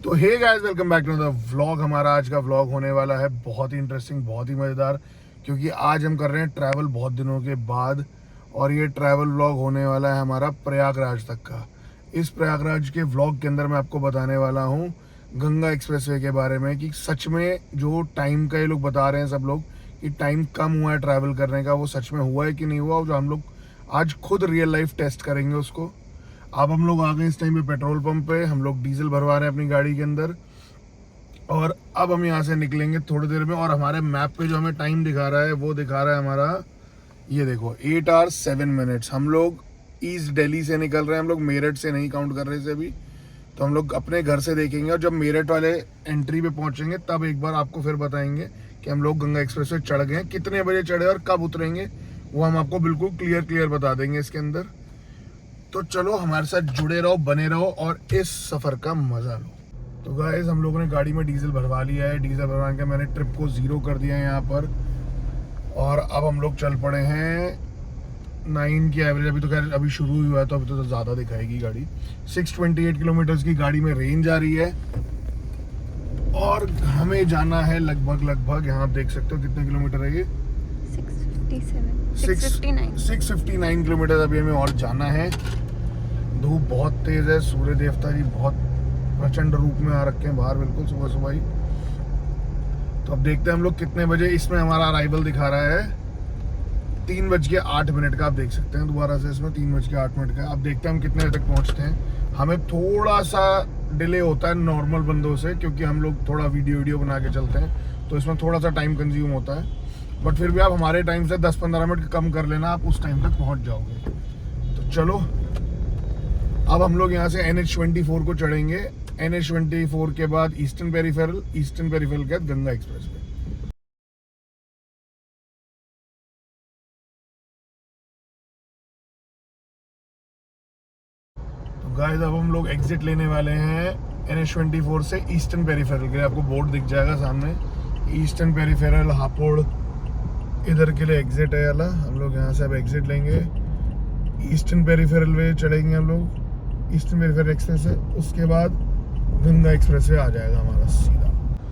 तो hey guys, welcome back to the vlog. हमारा आज का व्लॉग होने वाला है बहुत ही इंटरेस्टिंग, बहुत ही मज़ेदार, क्योंकि आज हम कर रहे हैं ट्रैवल बहुत दिनों के बाद। और ये ट्रैवल व्लॉग होने वाला है हमारा प्रयागराज तक का। इस प्रयागराज के व्लॉग के अंदर मैं आपको बताने वाला हूँ गंगा एक्सप्रेसवे के बारे में, कि सच में जो टाइम का ये लोग बता रहे हैं सब लोग कि टाइम कम हुआ है ट्रैवल करने का, वो सच में हुआ है कि नहीं हुआ, जो हम लोग आज खुद रियल लाइफ टेस्ट करेंगे उसको। अब हम लोग आ गए इस टाइम पे पेट्रोल पंप पे, हम लोग डीजल भरवा रहे हैं अपनी गाड़ी के अंदर। और अब हम यहाँ से निकलेंगे थोड़ी देर में, और हमारे मैप पे जो हमें टाइम दिखा रहा है वो दिखा रहा है हमारा, ये देखो 8 hours 7 minutes। हम लोग ईस्ट दिल्ली से निकल रहे हैं, हम लोग मेरठ से नहीं काउंट कर रहे थे अभी। तो हम लोग अपने घर से देखेंगे, और जब मेरठ वाले एंट्री पे पहुँचेंगे तब एक बार आपको फिर बताएंगे कि हम लोग गंगा एक्सप्रेस पे चढ़ गए, कितने बजे चढ़े और कब उतरेंगे, वो हम आपको बिल्कुल क्लियर बता देंगे इसके अंदर। तो चलो हमारे साथ जुड़े रहो, बने रहो और इस सफ़र का मज़ा लो। तो गाइस, हम लोगों ने गाड़ी में डीजल भरवा लिया है। डीजल भरवा के मैंने ट्रिप को 0 कर दिया है यहाँ पर। और अब हम लोग चल पड़े हैं 9 की एवरेज। अभी तो खैर अभी शुरू ही हुआ है, तो अभी तो ज़्यादा दिखाएगी गाड़ी। 628 किलोमीटर्स की गाड़ी में रेंज आ रही है, और हमें जाना है लगभग यहाँ आप देख सकते हो कितने किलोमीटर है ये, 659 किलोमीटर अभी हमें और जाना है। धूप बहुत तेज है, सूर्य देवता जी बहुत प्रचंड रूप में आ रखे हैं बाहर, बिल्कुल सुबह ही। तो अब देखते हैं हम लोग कितने बजे, इसमें हमारा अराइवल दिखा रहा है 3:08 का। आप देख सकते हैं दोबारा से, इसमें 3:08 का। अब देखते हैं हम कितने बजे तक पहुंचते हैं। हमें थोड़ा सा डिले होता है नॉर्मल बंदों से, क्योंकि हम लोग थोड़ा वीडियो बना के चलते हैं, तो इसमें थोड़ा सा टाइम कंज्यूम होता है। बट फिर भी आप हमारे टाइम से 10-15 मिनट कम कर लेना, आप उस टाइम तक पहुंच जाओगे। तो चलो अब हम लोग यहाँ से NH24 को चढ़ेंगे। NH24 के बाद ईस्टर्न पेरिफेरल के बाद गंगा एक्सप्रेस पे। तो गाइस, अब हम लोग एग्जिट लेने वाले हैं NH24 से ईस्टर्न पेरिफेरल के लिए। आपको बोर्ड दिख जाएगा सामने, ईस्टर्न पेरिफेरल हापुड़, इधर के लिए एग्जिट है वाला। हम लोग यहाँ से अब एग्जिट लेंगे, ईस्टर्न पेरिफेरल वे चढ़ेंगे हम लोग, ईस्टर्न पेरिफेरल एक्सप्रेस है। उसके बाद गंगा एक्सप्रेस वे आ जाएगा हमारा सीधा।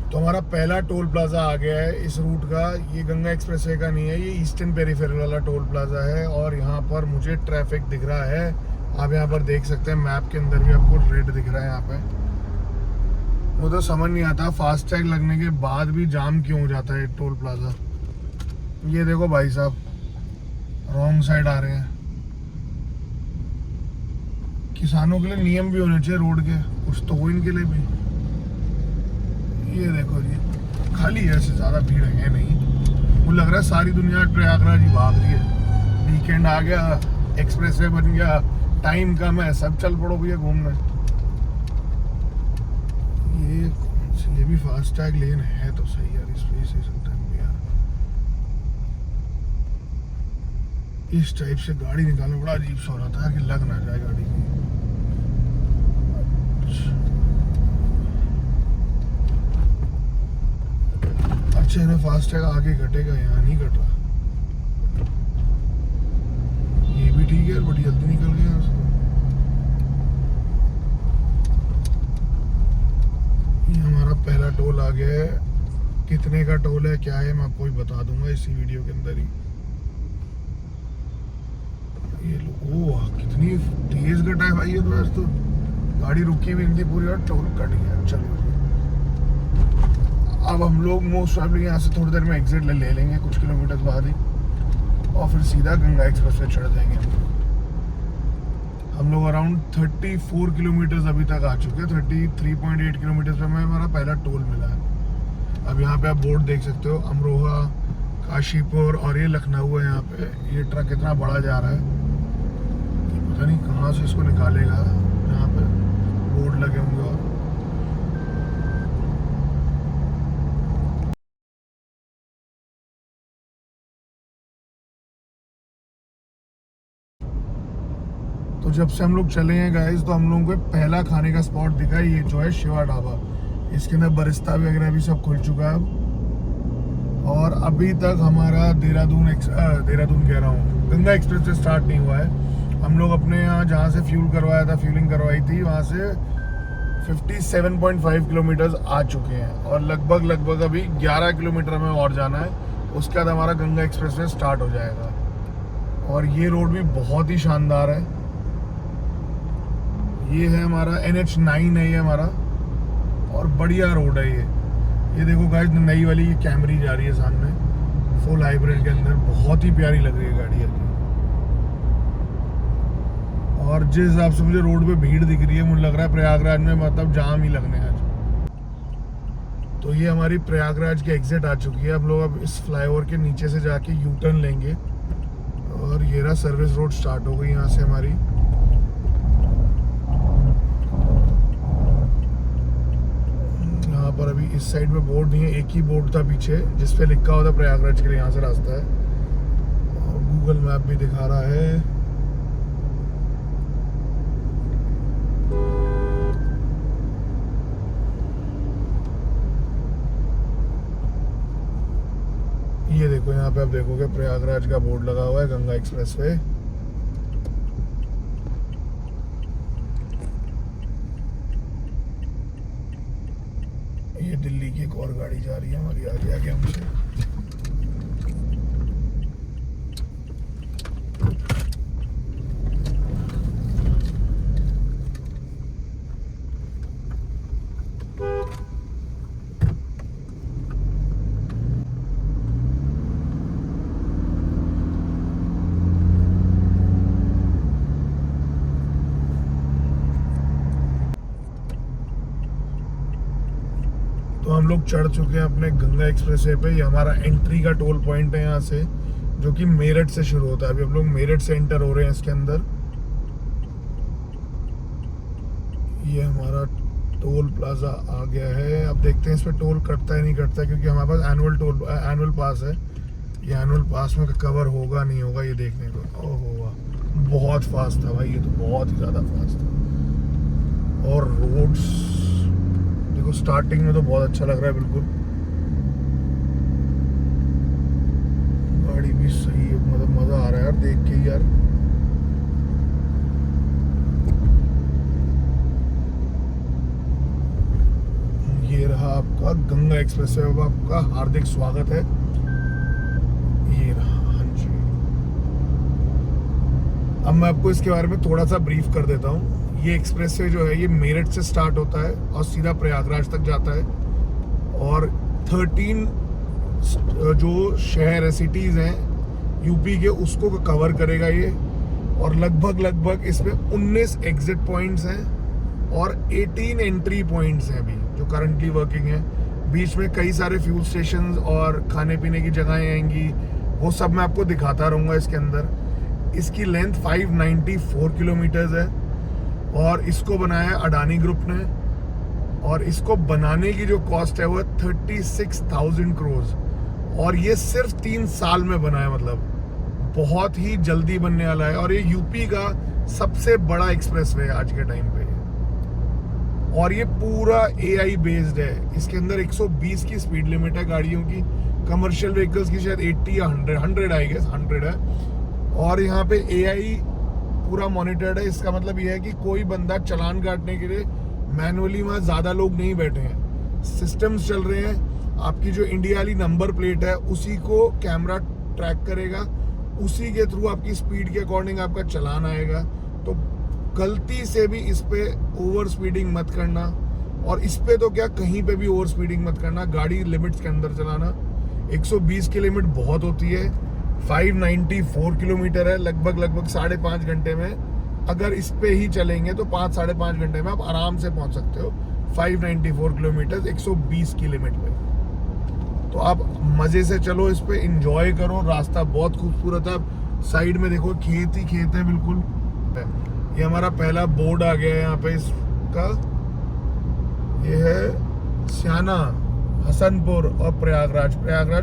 तो हमारा पहला टोल प्लाजा आ गया है इस रूट का। ये गंगा एक्सप्रेस वे का नहीं है, ये ईस्टर्न पेरिफेरल वाला टोल प्लाजा है। और यहाँ पर मुझे ट्रैफिक दिख रहा है, आप यहाँ पर देख सकते हैं मैप के अंदर भी आपको रेड दिख रहा है यहाँ पे। वो तो समझ नहीं आता फास्टैग लगने के बाद भी जाम क्यों हो जाता है टोल प्लाजा। ये देखो भाई साहब रॉन्ग साइड आ रहे हैं। किसानों के लिए नियम भी होने चाहिए रोड के, कुछ तो हो इनके लिए भी। ये देखो जी, खाली है, ऐसे ज़्यादा भीड़ है नहीं। मुझे लग रहा है सारी दुनिया प्रयागराज ही भाग रही है। वीकेंड आ गया, एक्सप्रेसवे बन गया, टाइम कम है, सब चल पड़ो भैया घूमने। ये भी फास्टैग लेन है तो सही यार, इस वजह से चलता है यार। इस टाइप से गाड़ी निकालना बड़ा अजीब सा हो रहा था कि लग ना जाए गाड़ी में। अच्छा, इन्हें फास्टैग आगे घटेगा, यहाँ नहीं घट रहा। ये भी ठीक है, बड़ी जल्दी निकल गया उसको। ये हमारा पहला टोल आ गया है। कितने का टोल है क्या है मैं आपको भी बता दूंगा इसी वीडियो के अंदर ही। ये लो, ओह कितनी तेज घटा है भाई ये तो गाड़ी रुकी भी नहीं थी पूरी और टोल कट गया। चलो अब हम लोग मोस्ट प्रॉब्ली यहाँ से थोड़ी देर में एग्जिट ले लेंगे, कुछ किलोमीटर बाद ही, और फिर सीधा गंगा एक्सप्रेस पे चढ़ जाएंगे। हम लोग अराउंड 34 किलोमीटर्स अभी तक आ चुके हैं। 33.8 किलोमीटर्स पे हमें हमारा पहला टोल मिला है। अब यहाँ पे आप बोर्ड देख सकते हो, अमरोहा, काशीपुर और ये लखनऊ है। यहाँ पे ये ट्रक इतना बड़ा जा रहा है, पता नहीं कहाँ से इसको निकालेगा। यहाँ पे बोर्ड लगे होंगे। और तो जब से हम लोग चले हैं गाइस, तो हम लोगों को पहला खाने का स्पॉट दिखा है, ये जो है शिवा ढाबा। इसके अंदर बरिस्ता वगैरह भी सब खुल चुका है अब। और अभी तक हमारा देहरादून कह रहा हूँ, गंगा एक्सप्रेस से स्टार्ट नहीं हुआ है। हम लोग अपने यहाँ जहाँ से फ्यूलिंग करवाई थी, वहाँ से 57.5 किलोमीटर आ चुके हैं और लगभग अभी 11 किलोमीटर हमें और जाना है। उसके बाद हमारा गंगा एक्सप्रेसवे स्टार्ट हो जाएगा। और ये रोड भी बहुत ही शानदार है। ये है हमारा NH9 है ये हमारा, और बढ़िया रोड है ये देखो गाइस, नई वाली ये कैमरी जा रही है सामने फुल हाइब्रिड के अंदर, बहुत ही प्यारी लग रही है गाड़ी है। और जिस हिसाब से मुझे रोड पे भीड़ दिख रही है, मुझे लग रहा है प्रयागराज में मतलब जाम ही लगने आज। तो ये हमारी प्रयागराज की एग्जिट आ चुकी है। हम लोग अब इस फ्लाईओवर के नीचे से जाके यू टर्न लेंगे और ये रहा सर्विस रोड स्टार्ट हो गई यहाँ से हमारी। यहाँ पर अभी इस साइड में बोर्ड नहीं है, एक ही बोर्ड था पीछे जिसपे लिखा होता प्रयागराज के लिए यहाँ से रास्ता है, और गूगल मैप भी दिखा रहा है। ये देखो यहाँ पे आप देखोगे प्रयागराज का बोर्ड लगा हुआ है, गंगा एक्सप्रेसवे। ये दिल्ली की एक और गाड़ी जा रही है हमारी आगे आगे हमसे। तो हम लोग चढ़ चुके हैं अपने गंगा एक्सप्रेसवे पे। ये हमारा एंट्री का टोल पॉइंट है यहाँ से, जो कि मेरठ से शुरू होता है। अभी हम लोग मेरठ से एंटर हो रहे हैं इसके अंदर। ये हमारा टोल प्लाजा आ गया है। अब देखते हैं इस पर टोल कटता है नहीं कटता है, क्योंकि हमारे पास एनुअल पास है। ये एनुअल पास में कवर होगा नहीं होगा ये देखने को। ओहो बहुत फास्ट था भाई, ये तो बहुत ही ज़्यादा फास्ट था। और रोड्स देखो स्टार्टिंग में तो बहुत अच्छा लग रहा है, बिल्कुल गाड़ी भी सही है, मतलब मज़ा आ रहा है यार देख के यार। ये रहा आपका गंगा एक्सप्रेसवे, आपका हार्दिक स्वागत है। ये रहा, हाँ जी। अब मैं आपको इसके बारे में थोड़ा सा ब्रीफ कर देता हूँ। ये एक्सप्रेसवे जो है ये मेरठ से स्टार्ट होता है और सीधा प्रयागराज तक जाता है, और 13 जो शहर है, सिटीज़ हैं यूपी के, उसको कवर करेगा ये। और लगभग इसमें 19 एग्जिट पॉइंट्स हैं और 18 एंट्री पॉइंट्स हैं अभी जो करंटली वर्किंग है। बीच में कई सारे फ्यूल स्टेशंस और खाने पीने की जगहें आएंगी, वो सब मैं आपको दिखाता रहूँगा इसके अंदर। इसकी लेंथ 594 किलोमीटर्स है और इसको बनाया है अडानी ग्रुप ने, और इसको बनाने की जो कॉस्ट है वो 36,000 करोड़, और ये सिर्फ 3 साल में बना है, मतलब बहुत ही जल्दी बनने वाला है। और ये यूपी का सबसे बड़ा एक्सप्रेसवे है आज के टाइम पे, और ये पूरा AI बेस्ड है। इसके अंदर 120 की स्पीड लिमिट है गाड़ियों की, कमर्शियल व्हीकल्स की शायद 80 या 100 आई गेस 100 है। और यहाँ पे AI पूरा मॉनिटर्ड है। इसका मतलब ये है कि कोई बंदा चालान काटने के लिए मैनुअली वहाँ ज़्यादा लोग नहीं बैठे हैं, सिस्टम्स चल रहे हैं। आपकी जो इंडिया वाली नंबर प्लेट है उसी को कैमरा ट्रैक करेगा, उसी के थ्रू आपकी स्पीड के अकॉर्डिंग आपका चालान आएगा। तो गलती से भी इस पे ओवर स्पीडिंग मत करना, और इस पे तो क्या कहीं पे भी ओवर स्पीडिंग मत करना, गाड़ी लिमिट्स के अंदर चलाना। 120 की लिमिट बहुत होती है। 594 किलोमीटर है, लगभग 5.5 घंटे में अगर इस पे ही चलेंगे तो 5-5.5 घंटे में आप आराम से पहुंच सकते हो 594 किलोमीटर 120 की लिमिट पे। तो आप मज़े से चलो, इस पे एंजॉय करो। रास्ता बहुत खूबसूरत है। साइड में देखो खेत ही खेत है बिल्कुल। ये हमारा पहला बोर्ड आ गया है यहाँ पे इसका। ये है स्याना, हसनपुर और प्रयागराज।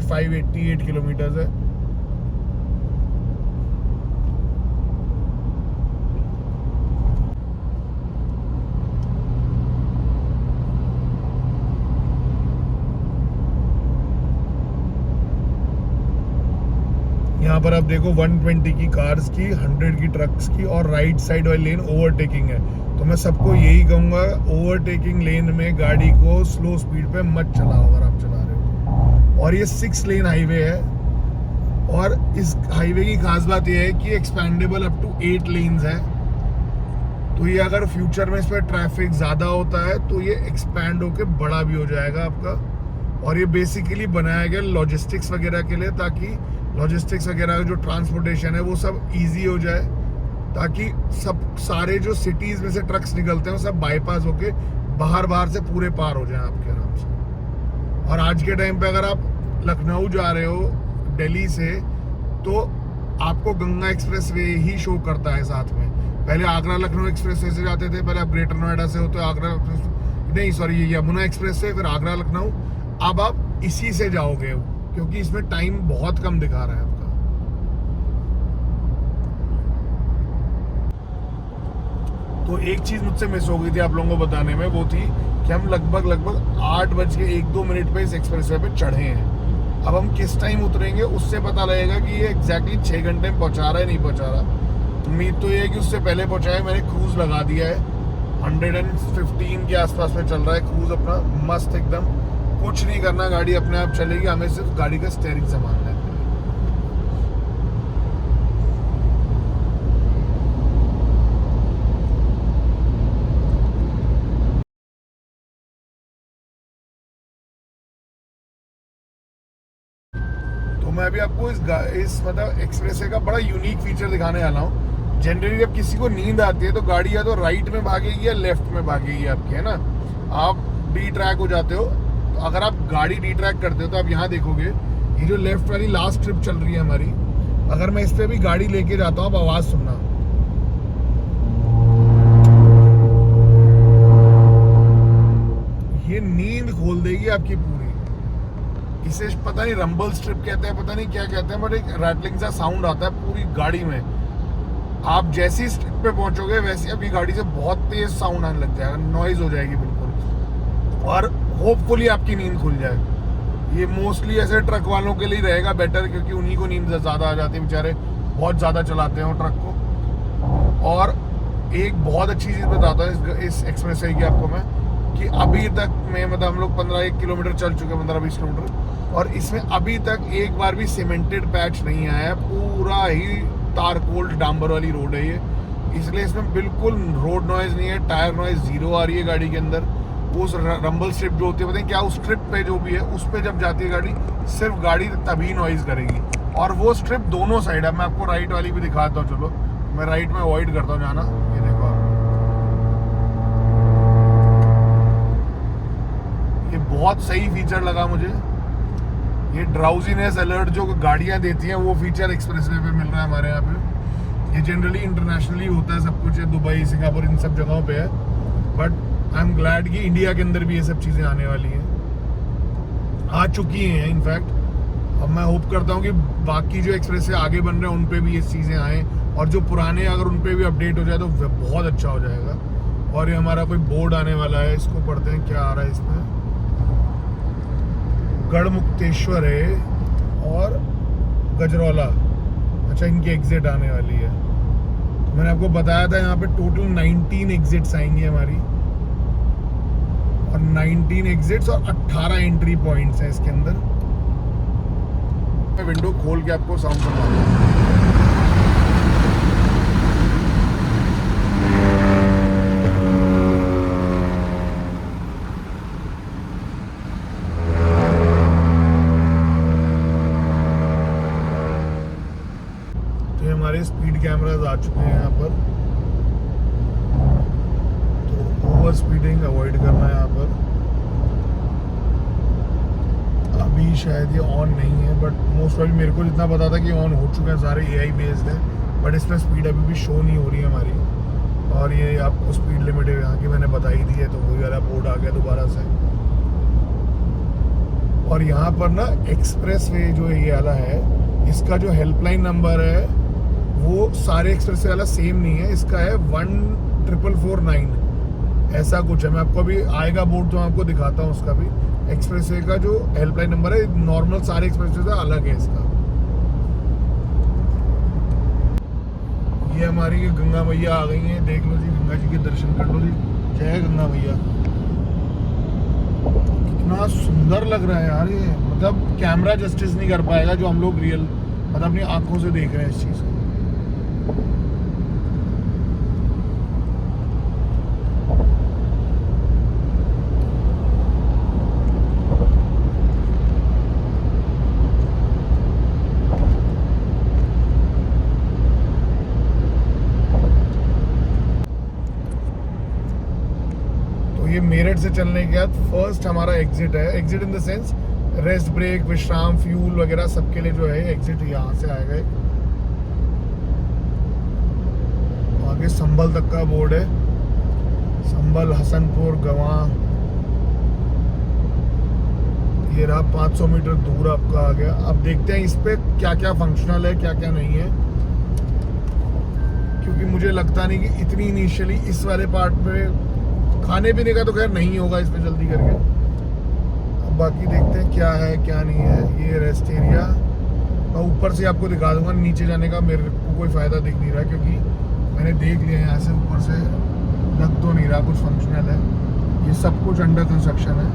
588 किलोमीटर है। यहाँ पर आप देखो 120 की कार्स की, 100 की ट्रक्स की, और राइट साइड वाली लेन ओवरटेकिंग है। तो तो मैं सबको यही कहूँगा, ओवरटेकिंग लेन में गाड़ी को स्लो स्पीड पे मत चलाओ अगर आप चला रहे हो। और ये 6 लेन हाईवे है, और इस हाईवे की खास बात यह है कि एक्सपेंडेबल अप टू 8 लेन्स है। तो ये अगर फ्यूचर में इस पर ट्रैफिक ज़्यादा होता है तो ये एक्सपैंड होके बड़ा भी हो जाएगा आपका। और ये बेसिकली बनाया गया लॉजिस्टिक्स वगैरह के लिए, ताकि लॉजिस्टिक्स वगैरह जो ट्रांसपोर्टेशन है वो सब इजी हो जाए, ताकि सब सारे जो सिटीज़ में से ट्रक्स निकलते हैं वो सब बाईपास होके बाहर से पूरे पार हो जाएं आपके आराम से। और आज के टाइम पे अगर आप लखनऊ जा रहे हो दिल्ली से, तो आपको गंगा एक्सप्रेस वे ही शो करता है साथ में। पहले आगरा लखनऊ एक्सप्रेस वे से जाते थे, पहले आप ग्रेटर नोएडा से होते आगरा नहीं सॉरी ये यमुना एक्सप्रेस से, फिर आगरा लखनऊ। अब आप इसी से जाओगे क्योंकि इसमें टाइम बहुत कम दिखा रहा है आपका। तो एक चीज मुझसे मिस हो गई थी आप लोगों को बताने में, वो थी कि हम लगभग 8:01-2 पे इस एक्सप्रेस वे पे चढ़े हैं। अब हम किस टाइम उतरेंगे उससे पता लगेगा कि ये एग्जैक्टली 6 घंटे में पहुंचा रहा है नहीं पहुंचा रहा। उम्मीद तो ये है कि उससे पहले पहुंचाए। मैंने क्रूज लगा दिया है, 115 के आसपास में चल रहा है क्रूज अपना, मस्त एकदम। कुछ नहीं करना, गाड़ी अपने आप चलेगी, हमें सिर्फ गाड़ी का स्टीयरिंग संभालना है। तो मैं अभी आपको इस मतलब एक्सप्रेस वे का बड़ा यूनिक फीचर दिखाने वाला हूँ। जनरली जब किसी को नींद आती है तो गाड़ी या तो राइट में भागेगी या लेफ्ट में भागेगी आपकी, है ना। आप डी ट्रैक हो जाते हो, तो अगर आप गाड़ी डी ट्रैक करते हो तो आप यहाँ देखोगे ये जो लेफ्ट वाली लास्ट ट्रिप चल रही है हमारी, अगर मैं इस पर भी गाड़ी लेके जाता हूँ, आप आवाज़ सुनना, ये नींद खोल देगी आपकी पूरी। इसे पता नहीं रंबल स्ट्रिप कहते हैं, पता नहीं क्या कहते हैं, बट एक रैटलिंग सा साउंड आता है पूरी गाड़ी में। आप जैसी स्ट्रिप पे पहुंचोगे वैसी अभी गाड़ी से बहुत तेज साउंड आने लग जाएगा, नॉइज हो जाएगी बिल्कुल, और होपफुली आपकी नींद खुल जाए। ये मोस्टली ऐसे ट्रक वालों के लिए रहेगा बेटर, क्योंकि उन्हीं को नींद ज़्यादा आ जाती है, बेचारे बहुत ज़्यादा चलाते हैं वो ट्रक को। और एक बहुत अच्छी चीज़ बताता हूँ इस एक्सप्रेस वे की आपको मैं, कि अभी तक में मतलब हम लोग 15 किलोमीटर चल चुके हैं, 15-20 किलोमीटर, और इसमें अभी तक एक बार भी सीमेंटेड पैच नहीं आया है। पूरा ही तारकोल डांबर वाली रोड है ये, इसलिए इसमें बिल्कुल रोड नॉइज नहीं है, टायर नॉइज 0 आ रही है गाड़ी के अंदर। उस रंबल स्ट्रिप जो होती है, पता नहीं क्या उस स्ट्रिप पे जो भी है, उस पे जब जाती है गाड़ी, सिर्फ गाड़ी तभी नॉइज करेगी। और वो स्ट्रिप दोनों साइड है, मैं आपको राइट वाली भी दिखाता हूँ। चलो मैं राइट में अवॉइड करता हूँ जाना, ये देखो आप, ये बहुत सही फीचर लगा मुझे। ये ड्राउजीनेस अलर्ट जो गाड़ियां देती हैं वो फीचर एक्सप्रेसवे पे मिल रहा है हमारे यहाँ पे। ये जनरली इंटरनेशनली होता है सब कुछ, दुबई सिंगापुर इन सब जगहों पे है, बट आई एम ग्लैड कि इंडिया के अंदर भी ये सब चीज़ें आने वाली हैं, आ चुकी हैं इनफैक्ट। अब मैं होप करता हूँ कि बाकी जो एक्सप्रेस से आगे बन रहे हैं उन पे भी ये चीज़ें आएँ, और जो पुराने अगर उन पे भी अपडेट हो जाए तो बहुत अच्छा हो जाएगा। और ये हमारा कोई बोर्ड आने वाला है, इसको पढ़ते हैं क्या आ रहा है इसमें। गढ़मुक्तेश्वर है और गजरौला, अच्छा इनकी एग्जिट आने वाली है। तो मैंने आपको बताया था यहाँ पे टोटल 19 एग्जिट्स आएंगी हमारी, और 19 एग्जिट्स और 18 एंट्री पॉइंट्स हैं इसके अंदर। मैं विंडो खोल के आपको साउंड सुनाता हूँ। हमारे स्पीड कैमरास आ चुके हैं यहाँ पर, तो ओवर स्पीडिंग अवॉइड करना है यहाँ पर। अभी शायद ये ऑन नहीं है, बट मोस्ट ऑफ मेरे को जितना पता था कि ऑन हो चुके हैं सारे, AI बेस्ड है, बट इसमें स्पीड अभी भी शो नहीं हो रही है हमारी। और ये आपको स्पीड लिमिट यहाँ की मैंने बताई दी है, तो वही वाला बोर्ड आ गया दोबारा से। और यहाँ पर ना एक्सप्रेस वे जो ये वाला है, इसका जो हेल्पलाइन नंबर है वो सारे एक्सप्रेस वाला सेम नहीं है, इसका है 14449 ऐसा कुछ है। मैं आपको अभी आएगा बोर्ड तो मैं आपको दिखाता हूँ उसका भी। एक्सप्रेस वे का जो हेल्पलाइन नंबर है नॉर्मल सारे एक्सप्रेस वे से अलग है इसका। ये हमारी गंगा मैया आ गई हैं, देख लो जी, गंगा जी के दर्शन कर लो जी। जय गंगा मैया। कितना सुंदर लग रहा है यार ये, मतलब कैमरा जस्टिस नहीं कर पाएगा जो हम लोग रियल मतलब अपनी आंखों से देख रहे हैं इस चीज़ को। ये मेरठ से चलने के बाद फर्स्ट हमारा एग्जिट है। Exit in the sense rest break, विश्राम, फ्यूल वगैरह सबके लिए जो है एग्जिट यहाँ से आएगा। आगे संभल तक का बोर्ड है, संभल, हसनपुर, गवां। ये रहा 500 मीटर दूर आपका आ गया। अब देखते हैं इस पे क्या क्या फंक्शनल है, क्या क्या नहीं है, क्योंकि मुझे लगता नहीं कि इतनी इनिशियली इस वाले पार्ट पे खाने पीने का तो खैर नहीं होगा इस पे जल्दी करके। अब बाकी देखते हैं क्या है क्या नहीं है। ये रेस्ट एरिया मैं ऊपर से आपको दिखा दूंगा, नीचे जाने का मेरे को कोई फ़ायदा दिख नहीं रहा क्योंकि मैंने देख लिया यहाँ से ऊपर से लग तो नहीं रहा कुछ फंक्शनल है। ये सब कुछ अंडर कंस्ट्रक्शन है।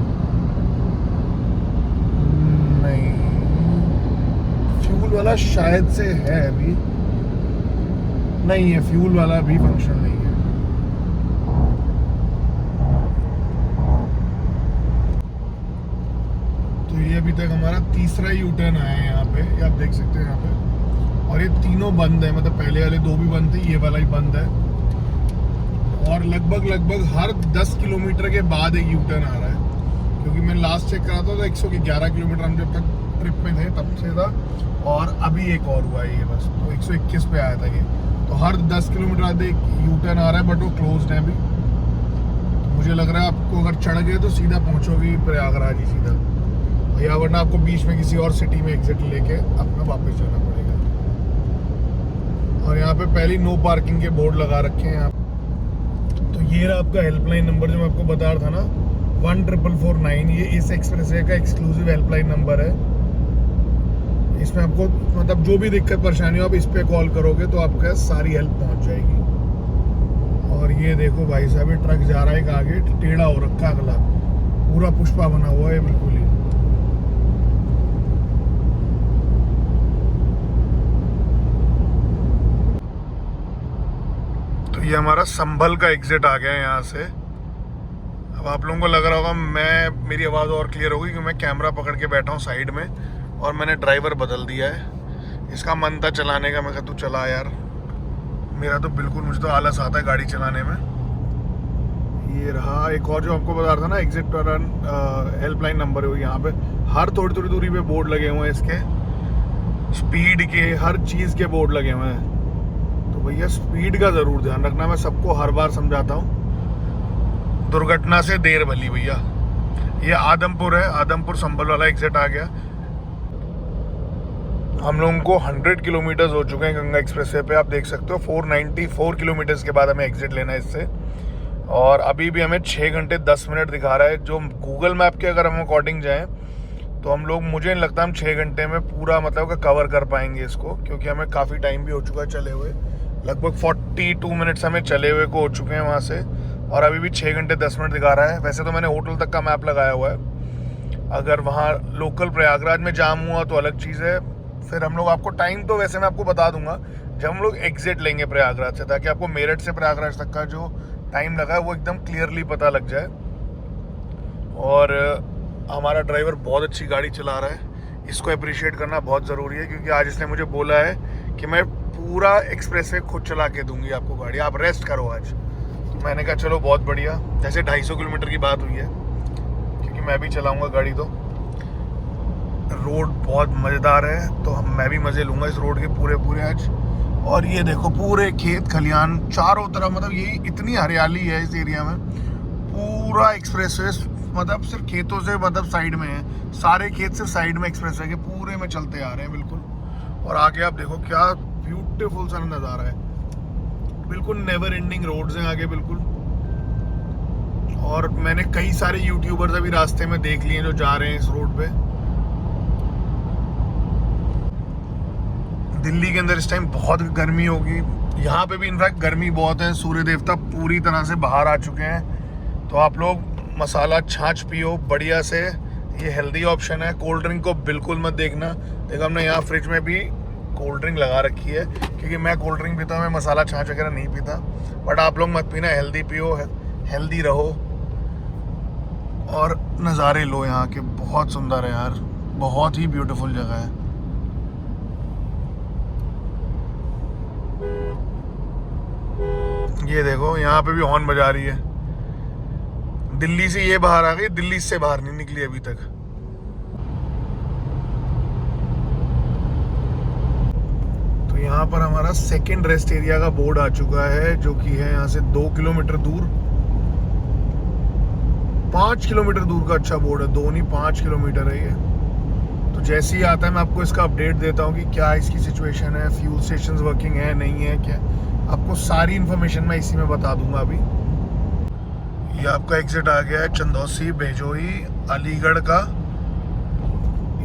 नहीं, फ्यूल वाला शायद से है अभी, नहीं है फ्यूल वाला भी फंक्शन नहीं है। ये अभी तक हमारा तीसरा यू टर्न आया है यहाँ पे, ये आप देख सकते हैं यहाँ पे। और ये तीनों बंद है, मतलब पहले वाले दो भी बंद थे, ये वाला ही बंद है। और लगभग हर 10 किलोमीटर के बाद एक यू टर्न आ रहा है, क्योंकि मैं लास्ट चेक करा था तो 111 किलोमीटर हम जब तक ट्रिप में थे तब से था, और अभी एक और हुआ है ये बस, तो 121 पे आया था ये। तो हर 10 किलोमीटर बाद एक यू टर्न आ रहा है, बट वो क्लोज है अभी। तो मुझे लग रहा है आपको अगर चढ़ गए तो सीधा पहुँचोगे प्रयागराज ही सीधा, या वरना आपको बीच में किसी और सिटी में एग्जिट लेके अपना वापस जाना पड़ेगा। और यहाँ पे पहले नो पार्किंग के बोर्ड लगा रखे हैं आप। तो ये रहा आपका हेल्पलाइन नंबर जो मैं आपको बता रहा था ना, 14449। ये इस एक्सप्रेसवे का एक्सक्लूसिव हेल्पलाइन नंबर है। इसमें आपको मतलब जो भी दिक्कत परेशानी हो आप इस पे कॉल करोगे तो आपका सारी हेल्प पहुँच जाएगी। और ये देखो भाई साहब, ये ट्रक जा रहा है एक आगे, टेढ़ा हो रखा अगला, पूरा पुष्पा बना हुआ है बिल्कुल ही। ये हमारा संभल का एग्जिट आ गया है यहाँ से। अब आप लोगों को लग रहा होगा मेरी आवाज़ और क्लियर होगी क्योंकि मैं कैमरा पकड़ के बैठा हूँ साइड में, और मैंने ड्राइवर बदल दिया है। इसका मन था चलाने का, मैं कहा तू चला यार, मेरा तो बिल्कुल, मुझे तो आलस आता है गाड़ी चलाने में। ये रहा एक और जो आपको बता रहा था ना, एग्जिट हेल्पलाइन नंबर है। यहाँ पे हर थोड़ी थोड़ी दूरी पे बोर्ड लगे हुए हैं, इसके स्पीड के, हर चीज़ के बोर्ड लगे हुए हैं। तो भैया स्पीड का ज़रूर ध्यान रखना, मैं सबको हर बार समझाता हूँ, दुर्घटना से देर भली भैया। ये आदमपुर है, आदमपुर संभल वाला एग्जिट आ गया। हम लोगों को 100 किलोमीटर्स हो चुके हैं गंगा एक्सप्रेसवे पे, आप देख सकते हो 494 किलोमीटर्स के बाद हमें एग्जिट लेना है इससे। और अभी भी हमें 6 घंटे 10 मिनट दिखा रहा है, जो गूगल मैप के अगर हम अकॉर्डिंग जाएँ तो हम लोग, मुझे नहीं लगता हम 6 घंटे में पूरा मतलब कवर कर पाएंगे इसको, क्योंकि हमें काफ़ी टाइम भी हो चुका है चले हुए। लगभग 42 मिनट्स हमें चले हुए को हो चुके हैं वहाँ से, और अभी भी 6 घंटे 10 मिनट दिखा रहा है। वैसे तो मैंने होटल तक का मैप लगाया हुआ है, अगर वहाँ लोकल प्रयागराज में जाम हुआ तो अलग चीज़ है। फिर हम लोग आपको टाइम तो वैसे मैं आपको बता दूंगा जब हम लोग एग्जिट लेंगे प्रयागराज से, ताकि आपको मेरठ से प्रयागराज तक का जो टाइम लगा है वो एकदम क्लियरली पता लग जाए। और हमारा ड्राइवर बहुत अच्छी गाड़ी चला रहा है, इसको अप्रिशिएट करना बहुत ज़रूरी है, क्योंकि आज इसने मुझे बोला है कि मैं पूरा एक्सप्रेसवे खुद चला के दूंगी आपको गाड़ी, आप रेस्ट करो आज। तो मैंने कहा चलो बहुत बढ़िया, जैसे 250 किलोमीटर की बात हुई है, क्योंकि मैं भी चलाऊंगा गाड़ी। तो रोड बहुत मज़ेदार है, तो मैं भी मज़े लूँगा इस रोड के पूरे आज। और ये देखो पूरे खेत खलियान चारों तरफ, मतलब यही इतनी हरियाली है इस एरिया में। पूरा एक्सप्रेसवे मतलब सिर्फ खेतों से मतलब साइड में है, सारे खेत सिर्फ साइड में एक्सप्रेसवे के पूरे में चलते आ रहे हैं बिल्कुल। और आगे आप देखो क्या ब्यूटीफुल सा नज़ारा है, बिल्कुल नेवर एंडिंग रोड्स हैं आगे बिल्कुल। और मैंने कई सारे यूट्यूबर्स अभी रास्ते में देख लिए जो जा रहे हैं इस रोड पे। दिल्ली के अंदर इस टाइम बहुत गर्मी होगी, यहाँ पे भी इनफैक्ट गर्मी बहुत है, सूर्य देवता पूरी तरह से बाहर आ चुके हैं। तो आप लोग मसाला छाछ पियो बढ़िया से, ये हेल्दी ऑप्शन है। कोल्ड ड्रिंक को बिल्कुल मत देखना। देखो हमने यहाँ फ्रिज में भी कोल्ड ड्रिंक लगा रखी है, क्योंकि मैं कोल्ड ड्रिंक पीता हूँ, मैं मसाला छाछ वगैरह नहीं पीता। बट आप लोग मत पीना, हेल्दी पियो, हेल्दी रहो और नज़ारे लो यहाँ के। बहुत सुंदर है यार, बहुत ही ब्यूटीफुल जगह है। ये देखो यहाँ पे भी हॉर्न बजा रही है। दिल्ली से ये बाहर आ गई, दिल्ली से बाहर नहीं निकली अभी तक। तो यहाँ पर हमारा सेकंड रेस्ट एरिया का बोर्ड आ चुका है, जो कि है यहाँ से 2 किलोमीटर दूर, 5 किलोमीटर दूर का अच्छा बोर्ड है, 2 नहीं 5 किलोमीटर है ये। तो जैसे ही आता है मैं आपको इसका अपडेट देता हूँ कि क्या इसकी सिचुएशन है, फ्यूल स्टेशन वर्किंग है नहीं है, क्या आपको सारी इन्फॉर्मेशन मैं इसी में बता दूंगा। अभी ये आपका एग्जिट आ गया है चंदौसी भैजोई अलीगढ़ का।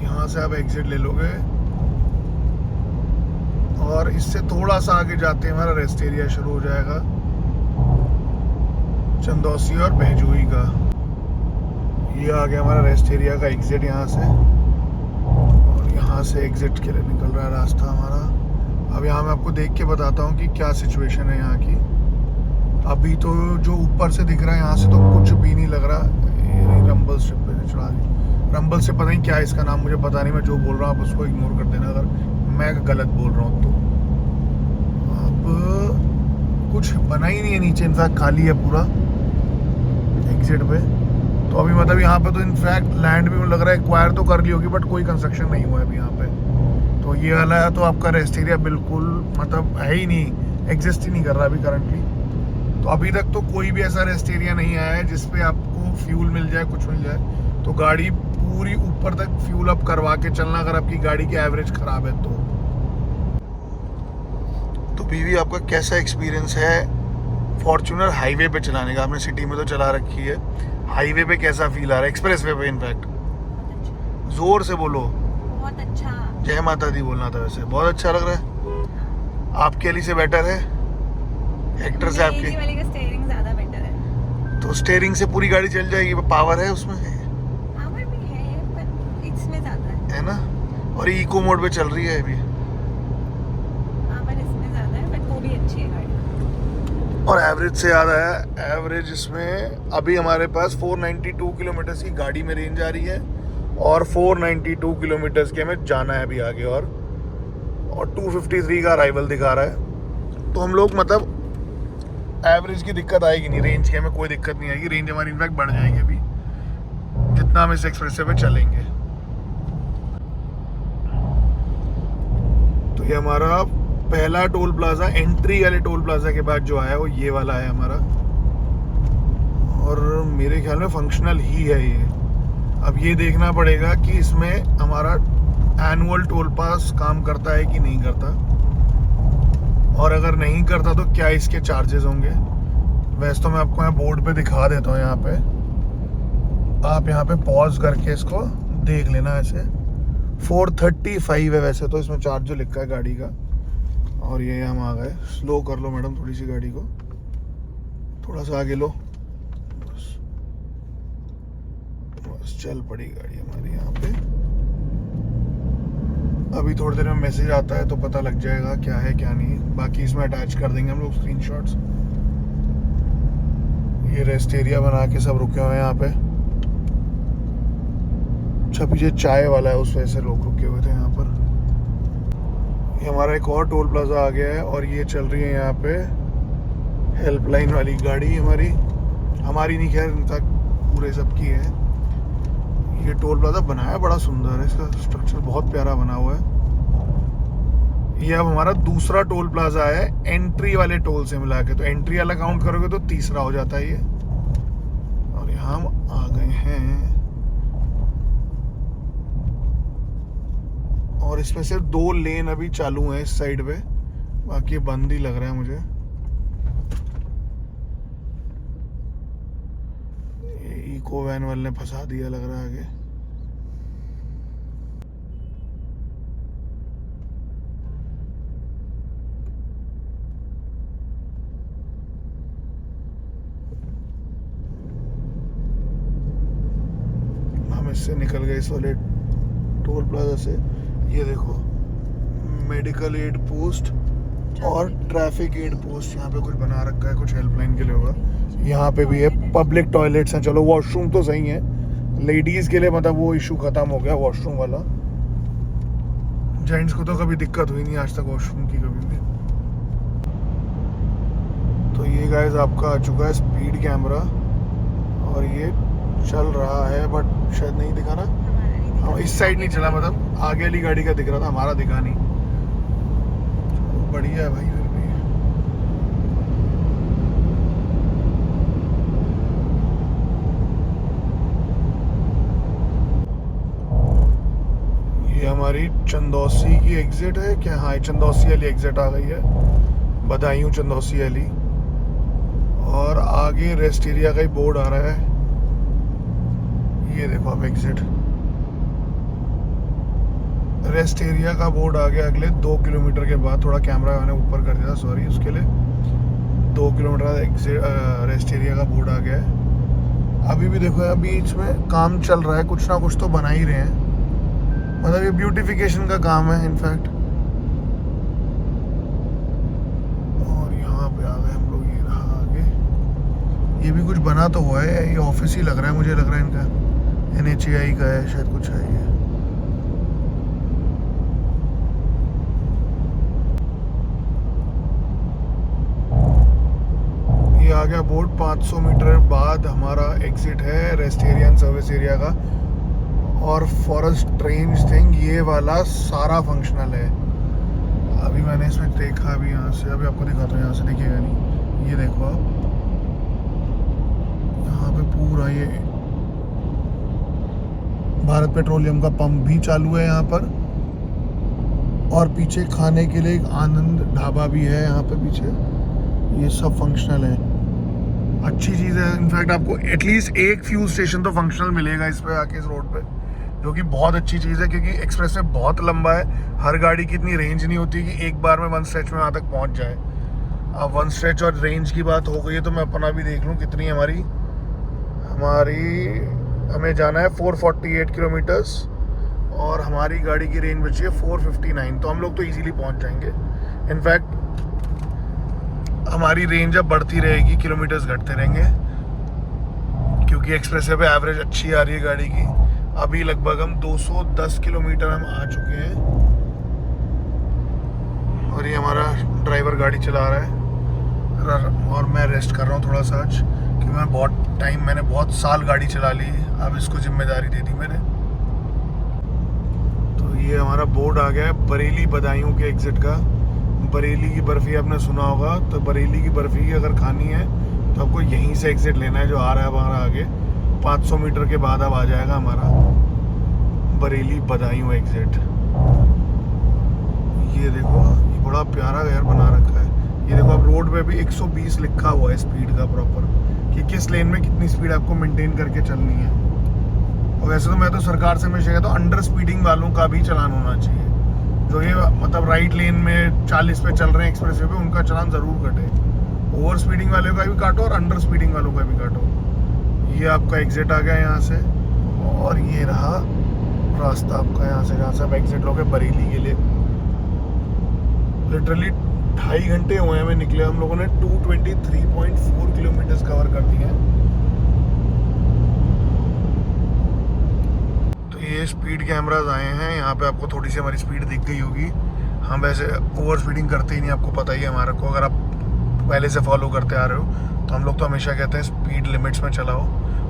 यहाँ से आप एग्जिट ले लोगे और इससे थोड़ा सा आगे जाते हैं हमारा रेस्ट एरिया शुरू हो जाएगा, चंदौसी और भैजोई का। ये आ गया हमारा रेस्ट एरिया का एग्जिट यहाँ से, और यहाँ से एग्जिट के लिए निकल रहा है रास्ता हमारा। अब यहाँ मैं आपको देख के बताता हूँ कि क्या सिचुएशन है यहाँ की। अभी तो जो ऊपर से दिख रहा है यहाँ से तो कुछ भी नहीं लग रहा। रंबल स्ट्रिप पे चढ़ा दी, रंबल से पता नहीं क्या है इसका नाम, मुझे पता नहीं। मैं जो बोल रहा हूँ आप उसको इग्नोर कर देना अगर मैं गलत बोल रहा हूँ तो। अब कुछ बना ही नहीं है नीचे, इनफैक्ट खाली है पूरा एग्जिट पे। तो अभी मतलब यहाँ पे तो इनफैक्ट लैंड भी लग रहा है एक्वायर तो कर ली होगी, बट कोई कंस्ट्रक्शन नहीं हुआ है अभी यहाँ पे। तो ये वाला है तो आपका रेस्ट एरिया बिल्कुल मतलब है ही नहीं, एग्जिस्ट ही नहीं कर रहा अभी करंटली। तो अभी तक तो कोई भी ऐसा रेस्ट एरिया नहीं आया है जिसपे आपको फ्यूल मिल जाए, कुछ मिल जाए। तो गाड़ी पूरी ऊपर तक फ्यूल अप करवा के चलना, अगर आपकी गाड़ी की एवरेज खराब है तो। बीवी आपका कैसा एक्सपीरियंस है फॉर्च्यूनर हाईवे पे चलाने का? आपने सिटी में तो चला रखी है, हाईवे पे कैसा फील आ रहा है, एक्सप्रेस वे पे इनफैक्ट? जोर से बोलो। बहुत अच्छा। जय माता दी बोलना था। वैसे बहुत अच्छा लग रहा है। आपके लिए से बेटर है हेक्टर से आपकी वाली का स्टीयरिंग ज्यादा बेटर है। तो स्टीयरिंग से पूरी गाड़ी चल जाएगी, पावर है उसमें? पावर भी है पर इसमें ज्यादा है ना। और इको मोड पे चल रही है अभी। पावर इसमें ज्यादा है बट वो भी अच्छी है गाड़ी। और एवरेज से याद आया, एवरेज इसमें अभी हमारे पास 492 किलोमीटर की गाड़ी में रेंज आ रही है और 492 किलोमीटर की हमें जाना है अभी आगे, और 253 का अराइवल दिखा रहा है। तो हम लोग मतलब एवरेज की दिक्कत आएगी नहीं, रेंज की हमें कोई दिक्कत नहीं आएगी। रेंज हमारी इनफैक्ट बढ़ जाएगी अभी जितना हम इस एक्सप्रेस वे पे चलेंगे। तो ये हमारा पहला टोल प्लाजा, एंट्री वाले टोल प्लाजा के बाद जो आया वो ये वाला है हमारा, और मेरे ख्याल में फंक्शनल ही है ये। अब ये देखना पड़ेगा कि इसमें हमारा एनुअल टोल पास काम करता है कि नहीं करता, और अगर नहीं करता तो क्या इसके चार्जेस होंगे। वैसे तो मैं आपको यहाँ बोर्ड पे दिखा देता हूँ, यहाँ पे आप यहाँ पे पॉज करके इसको देख लेना। ऐसे 435 है वैसे तो इसमें चार्ज जो लिखा है गाड़ी का। और ये हम आ गए। स्लो कर लो मैडम थोड़ी सी गाड़ी को, थोड़ा सा आगे लो, बस चल पड़ी गाड़ी हमारी यहाँ पे। अभी थोड़ी देर में मैसेज आता है तो पता लग जाएगा क्या है क्या नहीं। बाकी इसमें अटैच कर देंगे हम लोग स्क्रीनशॉट्स। ये रेस्ट एरिया बना के सब रुके हुए हैं यहाँ पे। अच्छा पीछे चाय वाला है, उस वजह से लोग रुके हुए थे यहाँ पर। ये हमारा एक और टोल प्लाजा आ गया है, और ये चल रही है यहाँ पे हेल्पलाइन वाली गाड़ी हमारी नहीं, खैर तक पूरे सबकी है। ये टोल प्लाजा बनाया बड़ा सुंदर है, इसका स्ट्रक्चर बहुत प्यारा बना हुआ है। ये अब हमारा दूसरा टोल प्लाजा है एंट्री वाले टोल से मिला के। तो एंट्री वाला काउंट करोगे तो तीसरा हो जाता है ये। और यहाँ हम आ गए हैं, और इसमें सिर्फ 2 लेन अभी चालू हैं इस साइड पे, बाकी बंद ही लग रहा है मुझे। ये इको वैन वाले ने फंसा दिया लग रहा है आगे। इससे निकल गए इस वाले टोल प्लाजा से। ये देखो मेडिकल एड पोस्ट और ट्रैफिक एड पोस्ट यहाँ पे कुछ बना रखा है, कुछ हेल्पलाइन के लिए होगा। यहाँ पे भी है पब्लिक टॉयलेट्स हैं। चलो वॉशरूम तो सही है, लेडीज के लिए मतलब वो इशू खत्म हो गया वॉशरूम वाला। जेंट्स को तो कभी दिक्कत हुई नहीं आज तक वॉशरूम की कभी भी। तो ये गाइस आपका आ चुका है स्पीड कैमरा और ये चल रहा है, बट शायद नहीं दिखा ना। हाँ, इस साइड नहीं चला, मतलब आगे वाली गाड़ी का दिख रहा था, हमारा दिखा नहीं। चलो बढ़िया है भाई। फिर भी ये हमारी चंदौसी की एग्जिट है क्या? हाँ, चंदौसी वाली एग्जिट आ गई है, बदायूं चंदौसी वाली। और आगे रेस्ट एरिया का ही बोर्ड आ रहा है। ये देखो आप एग्जिट, रेस्ट एरिया का बोर्ड आ गया अगले 2 किलोमीटर के बाद। थोड़ा कैमरा मैंने ऊपर कर दिया, सॉरी उसके लिए। 2 किलोमीटर एग्जिट रेस्ट एरिया का बोर्ड आ गया है। अभी भी देखो यहाँ बीच में काम चल रहा है, कुछ ना कुछ तो बना ही रहे हैं, मतलब ये ब्यूटिफिकेशन का काम है इनफैक्ट। और यहाँ पे आ गए हम लोग, ये रहा आगे। ये भी कुछ बना तो हुआ है, ये ऑफिस ही लग रहा है, मुझे लग रहा है इनका NHAI का है शायद, कुछ है ये। ये आ गया बोर्ड। 500 मीटर बाद हमारा एग्जिट है rest area and service area का। और फॉर अ स्ट्रेंज थिंग ये वाला सारा फंक्शनल है। अभी मैंने इसमें देखा, अभी यहाँ से, अभी आपको दिखाता हूँ, यहाँ से देखिएगा नहीं। ये देखो आप, यहाँ पे पूरा ये भारत पेट्रोलियम का पंप भी चालू है यहाँ पर। और पीछे खाने के लिए एक आनंद ढाबा भी है यहाँ पे पीछे। ये सब फंक्शनल है, अच्छी चीज़ है। इनफैक्ट आपको एटलीस्ट एक फ्यूल स्टेशन तो फंक्शनल मिलेगा इस पे आके, इस रोड पे, जो कि बहुत अच्छी चीज़ है। क्योंकि एक्सप्रेस वे बहुत लंबा है, हर गाड़ी की इतनी रेंज नहीं होती कि एक बार में वन स्ट्रेच में वहाँ तक पहुँच जाए। अब वन स्ट्रेच और रेंज की बात हो गई है तो मैं अपना भी देख लूँ कितनी हमें जाना है 448 किलोमीटर्स और हमारी गाड़ी की रेंज बची है 459। तो हम लोग तो इजीली पहुँच जाएंगे। इनफैक्ट हमारी रेंज अब बढ़ती रहेगी, किलोमीटर्स घटते रहेंगे, क्योंकि एक्सप्रेस वे पे एवरेज अच्छी आ रही है गाड़ी की। अभी लगभग हम 210 किलोमीटर हम आ चुके हैं और ये हमारा ड्राइवर गाड़ी चला रहा है और मैं रेस्ट कर रहा हूँ थोड़ा सा आज, क्योंकि मैंने बहुत साल गाड़ी चला ली, अब इसको जिम्मेदारी दे दी मैंने। तो ये हमारा बोर्ड आ गया है बरेली बदायूं के एग्जिट का। बरेली की बर्फ़ी आपने सुना होगा, तो बरेली की बर्फ़ी अगर खानी है तो आपको यहीं से एग्जिट लेना है, जो आ रहा है हमारा आगे 500 मीटर के बाद अब आ जाएगा हमारा बरेली बदायूं एग्जिट। ये देखो, ये बड़ा प्यारा घर बना रखा है। ये देखो अब रोड पे भी 120 लिखा हुआ है स्पीड का प्रॉपर, कि किस लेन में कितनी स्पीड आपको मेंटेन करके चलनी है। और वैसे तो मैं तो सरकार से हमेशा कहता हूँ अंडर स्पीडिंग वालों का भी चालान होना चाहिए। जो ये मतलब राइट लेन में 40 पे चल रहे हैं एक्सप्रेस वे पे, उनका चालान ज़रूर कटे। ओवर स्पीडिंग वालों का भी काटो और अंडर स्पीडिंग वालों का भी काटो। ये आपका एग्जिट आ गया यहाँ से, और ये रहा रास्ता आपका यहाँ से, जहाँ से आप एग्जिट लोगे बरेली के लिए। लिटरली 2.5 घंटे हुए हमें निकले, हम लोगों ने 223.4 किलोमीटर्स कवर कर दिए हैं। तो ये स्पीड कैमराज आए हैं यहाँ पे, आपको थोड़ी सी हमारी स्पीड दिख गई होगी। हम वैसे ओवर स्पीडिंग करते ही नहीं, आपको पता ही है हमारा को, अगर आप पहले से फॉलो करते आ रहे हो तो हम लोग तो हमेशा कहते हैं स्पीड लिमिट्स में चलाओ।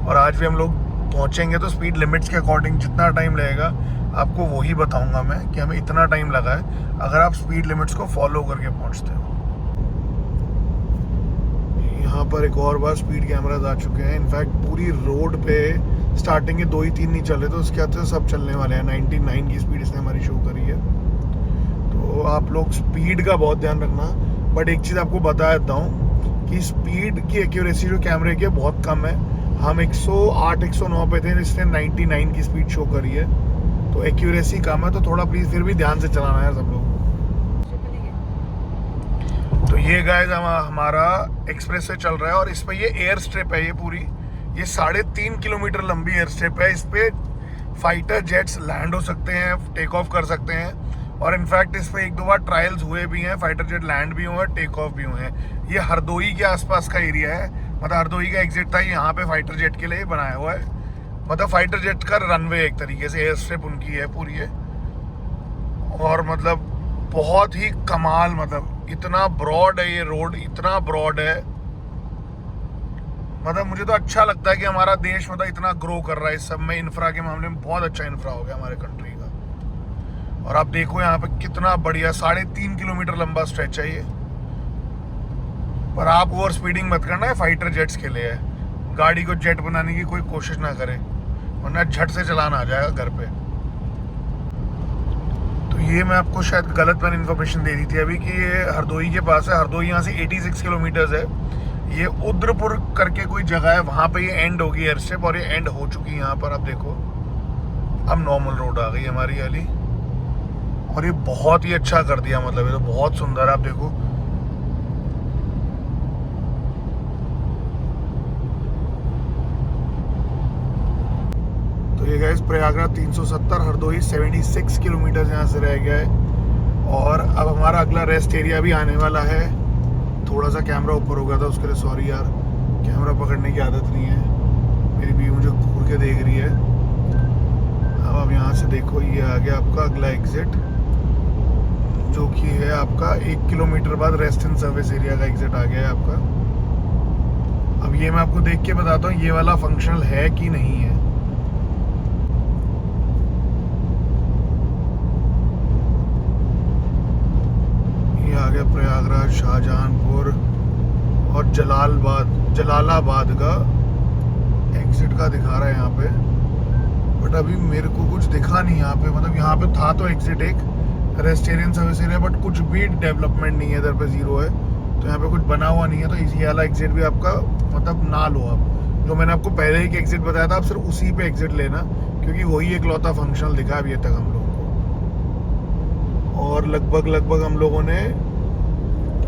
और आज भी हम लोग पहुँचेंगे तो स्पीड लिमिट्स के अकॉर्डिंग जितना टाइम लगेगा आपको वही बताऊंगा मैं, कि हमें इतना टाइम लगा है अगर आप स्पीड लिमिट्स को फॉलो करके पहुंचते हो। यहाँ पर एक और बार स्पीड कैमराज आ चुके हैं। इनफैक्ट पूरी रोड पे स्टार्टिंग के 2 ही 3 नहीं चल रहे, तो उसके बाद से सब चलने वाले हैं। 99 की स्पीड इसने हमारी शो करी है। तो आप लोग स्पीड का बहुत ध्यान रखना। बट एक चीज़ आपको बता देता हूँ कि स्पीड की एक्यूरेसी जो कैमरे की है बहुत कम है। हम 108 109 पे थे, इसने 99 की स्पीड शो करी है, तो एक्यूरेसी कम है। तो थोड़ा प्लीज़ फिर भी ध्यान से चलाना है सब लोग। तो ये गाइस हमारा एक्सप्रेस से चल रहा है और इस पे ये एयर स्ट्रिप है, ये पूरी ये 3.5 किलोमीटर लंबी एयर स्ट्रिप है। इस पे फाइटर जेट्स लैंड हो सकते हैं, टेक ऑफ कर सकते हैं, और इनफैक्ट इस पे 1-2 बार ट्रायल्स हुए भी हैं, फाइटर जेट लैंड भी हुए हैं, टेक ऑफ भी हुए हैं। ये हरदोई के आसपास का एरिया है, मतलब हरदोई का एग्जिट था, यहाँ पे फाइटर जेट के लिए बनाया हुआ है। मतलब फाइटर जेट का रनवे एक तरीके से, एयर स्ट्रिप उनकी है पूरी है। और मतलब बहुत ही कमाल, मतलब इतना ब्रॉड है ये रोड, इतना ब्रॉड है। मतलब मुझे तो अच्छा लगता है कि हमारा देश मतलब इतना ग्रो कर रहा है इस सब में, इंफ्रा के मामले में बहुत अच्छा इंफ्रा हो गया हमारे कंट्री का। और आप देखो यहाँ पे कितना बढ़िया 3.5 किलोमीटर लंबा स्ट्रेच है ये। पर आप ओवर स्पीडिंग मत करना, है फाइटर जेट्स के लिए है, गाड़ी को जेट बनाने की कोई कोशिश ना करे, वरना झट से चलाना आ जाएगा घर पे। तो ये मैं आपको शायद गलत मैंने इन्फॉर्मेशन दे दी थी अभी कि ये हरदोई के पास है। हरदोई यहाँ से 86 किलोमीटर्स है। ये उद्रपुर करके कोई जगह है, वहाँ पे ये एंड होगी एयर स्ट्रिप, और ये एंड हो चुकी है यहाँ पर। आप देखो अब नॉर्मल रोड आ गई हमारी वाली, और ये बहुत ही अच्छा कर दिया, मतलब ये तो बहुत सुंदर है। आप देखो तो ये गाइस प्रयागराज 370, हरदोई 76 किलोमीटर यहाँ से रह गया है। और अब हमारा अगला रेस्ट एरिया भी आने वाला है। थोड़ा सा कैमरा ऊपर हो गया था, उसके लिए सॉरी यार, कैमरा पकड़ने की आदत नहीं है मेरी भी, मुझे घूर के देख रही है। अब यहाँ से देखो ये आ गया आपका अगला एग्जिट, जो कि है आपका 1 किलोमीटर बाद रेस्ट एंड सर्विस एरिया का एग्जिट आ गया है आपका। अब ये मैं आपको देख के बताता हूँ ये वाला फंक्शनल है कि नहीं है। आ गया प्रयागराज, शाहजहांपुर और जलालाबाद का एग्जिट का दिखा रहा है यहाँ पे, बट अभी मेरे को कुछ दिखा नहीं यहाँ पे। मतलब यहाँ पे था तो एग्जिट एक रेस्टेरियन सर्विस एरिया, बट कुछ भी डेवलपमेंट नहीं है, इधर पे जीरो है, तो यहाँ पे कुछ बना हुआ नहीं है। तो इसी वाला एग्जिट भी आपका मतलब ना लो आप, जो मैंने आपको पहले ही एग्जिट बताया था, आप सिर्फ उसी पे एग्जिट लेना, क्योंकि वही एक लौता फंक्शनल दिखा अभी तक हम लोगों को। और लगभग हम लोगों ने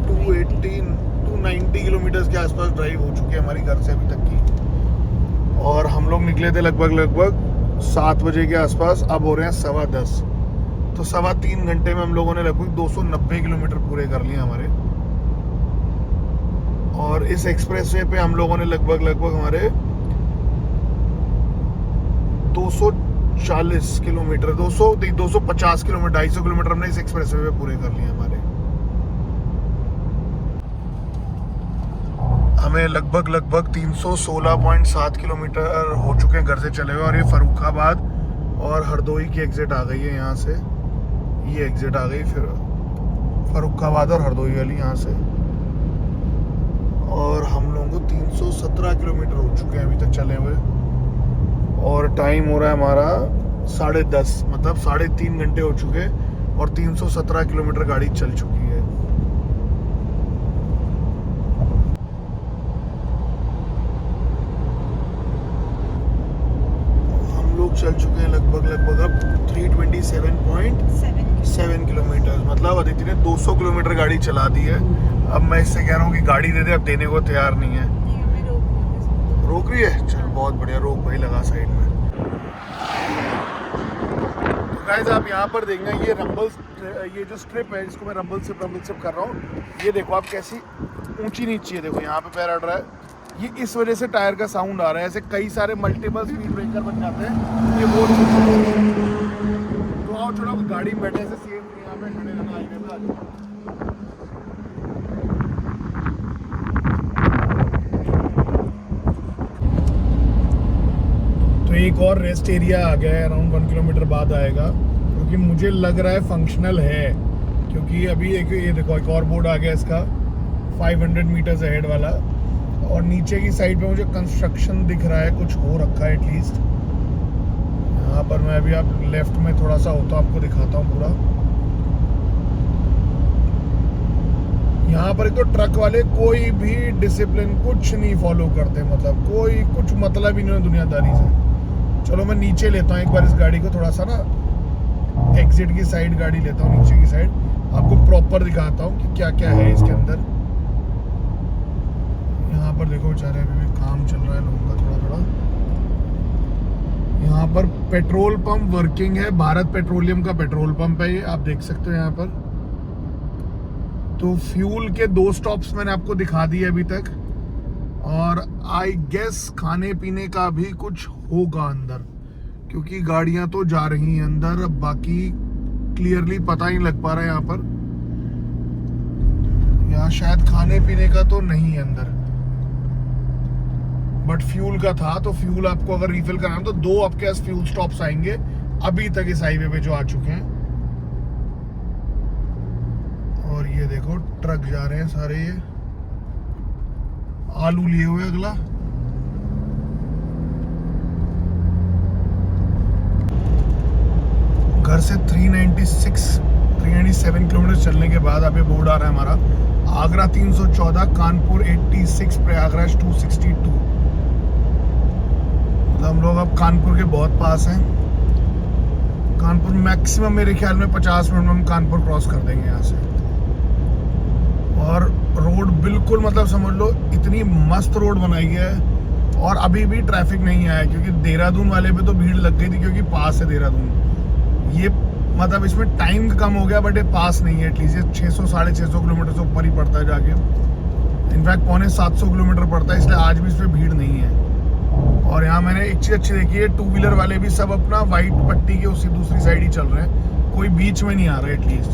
290 किलोमीटर के आसपास ड्राइव हो चुकी है हमारी घर से अभी तक की। और हम लोग निकले थे लगभग 7 बजे के आसपास, अब हो रहे हैं 10:15, तो 3.25 घंटे में हम लोगों ने लगभग 290 किलोमीटर पूरे कर लिए हमारे। और इस एक्सप्रेसवे पे हम लोगों ने लगभग हमारे 240 किलोमीटर 250 किलोमीटर 250 किलोमीटर हमने इस एक्सप्रेसवे पे पूरे कर लिए हमारे। हमें लगभग 316.7 किलोमीटर हो चुके हैं घर से चले हुए। और ये फर्रुखाबाद और हरदोई की एग्जिट आ गई है यहाँ से, ये एग्जिट आ गई फिर फर्रुखाबाद और हरदोई वाली यहाँ से। और हम लोगों को 317 किलोमीटर हो चुके हैं अभी तक चले हुए, और टाइम हो रहा है हमारा 10:30, मतलब 3.5 घंटे हो चुके, और 317 किलोमीटर गाड़ी चल चुकी है। चल चुके हैं लगभग अब 327.7 किलोमीटर, मतलब अदिति ने 200 किलोमीटर गाड़ी चला दी है। अब मैं इससे कह रहा हूँ कि गाड़ी दे दे, अब देने को तैयार नहीं है। रोक रही है, चल बहुत बढ़िया, रोक भाई, लगा साइड में। तो गाइस आप यहाँ पर देखेंगे ये जो स्ट्रिप है जिसको मैं रंबल स्ट्रिप कर रहा हूँ, ये देखो आप कैसी ऊंची नीची है, देखो यहाँ पे पैर अड़ रहा है, ये इस वजह से टायर का साउंड आ रहा है। ऐसे कई सारे मल्टीपल स्पीड ब्रेकर बन जाते हैं, ये बोल तो आओ छोड़ा गाड़ी में बैठे ऐसे सेफ यहाँ पे खड़े रहना हाईवे पे। तो एक और रेस्ट एरिया आ गया है, अराउंड 1 किलोमीटर बाद आएगा, क्योंकि मुझे लग रहा है फंक्शनल है, क्योंकि अभी ये देखो एक और बोर्ड आ गया इसका 500 मीटर्स अहेड वाला, और नीचे की साइड पे मुझे कंस्ट्रक्शन दिख रहा है, कुछ हो रखा है एटलीस्ट। यहाँ पर मैं अभी आप लेफ्ट में थोड़ा सा होता आपको दिखाता हूँ पूरा। यहाँ पर तो ट्रक वाले कोई भी डिसिप्लिन कुछ नहीं फॉलो करते, मतलब कोई कुछ मतलब ही नहीं है दुनियादारी से। चलो मैं नीचे लेता हूँ एक बार इस गाड़ी को, थोड़ा सा ना एग्जिट की साइड गाड़ी लेता हूँ, नीचे की साइड आपको प्रॉपर दिखाता हूँ कि क्या क्या है इसके अंदर। यहाँ पर देखो बेचारे अभी भी काम चल रहा है लोगों का थोड़ा। यहाँ पर पेट्रोल पंप वर्किंग है, भारत पेट्रोलियम का पेट्रोल पंप है ये, आप देख सकते हो यहाँ पर। तो फ्यूल के 2 स्टॉप्स मैंने आपको दिखा दिए अभी तक, और आई गेस खाने पीने का भी कुछ होगा अंदर, क्योंकि गाड़ियां तो जा रही हैं अंदर। अब बाकी क्लियरली पता ही लग पा रहा है यहाँ पर। यहाँ शायद खाने पीने का तो नहीं है अंदर, बट फ्यूल का था। तो फ्यूल आपको अगर रिफिल कराना तो 2 आपके पास फ्यूल स्टॉप्स आएंगे अभी तक इस हाईवे पे जो आ चुके हैं। और ये देखो ट्रक जा रहे हैं सारे, ये आलू लिए हुए अगला। घर से 397 किलोमीटर चलने के बाद अब ये बोर्ड आ रहा है हमारा, आगरा 314, कानपुर 86, प्रयागराज 262। तो हम लोग अब कानपुर के बहुत पास हैं। कानपुर मैक्सिमम मेरे ख्याल में 50 मिनट में हम कानपुर क्रॉस कर देंगे यहाँ से। और रोड बिल्कुल मतलब समझ लो इतनी मस्त रोड बनाई है, और अभी भी ट्रैफिक नहीं आया, क्योंकि देहरादून वाले पे तो भीड़ लग गई थी क्योंकि पास है देहरादून। ये मतलब इसमें टाइम कम हो गया, बट ये पास नहीं है। एटलीस्ट ये 600-650 किलोमीटर से ऊपर ही पड़ता है जाके, इनफैक्ट 650 किलोमीटर पड़ता है, इसलिए आज भी इस पर भीड़ नहीं है। और यहाँ मैंने एक चीज़ अच्छी देखी है, 2 व्हीलर वाले भी सब अपना वाइट पट्टी के उसी दूसरी साइड ही चल रहे हैं, कोई बीच में नहीं आ रहा है एटलीस्ट।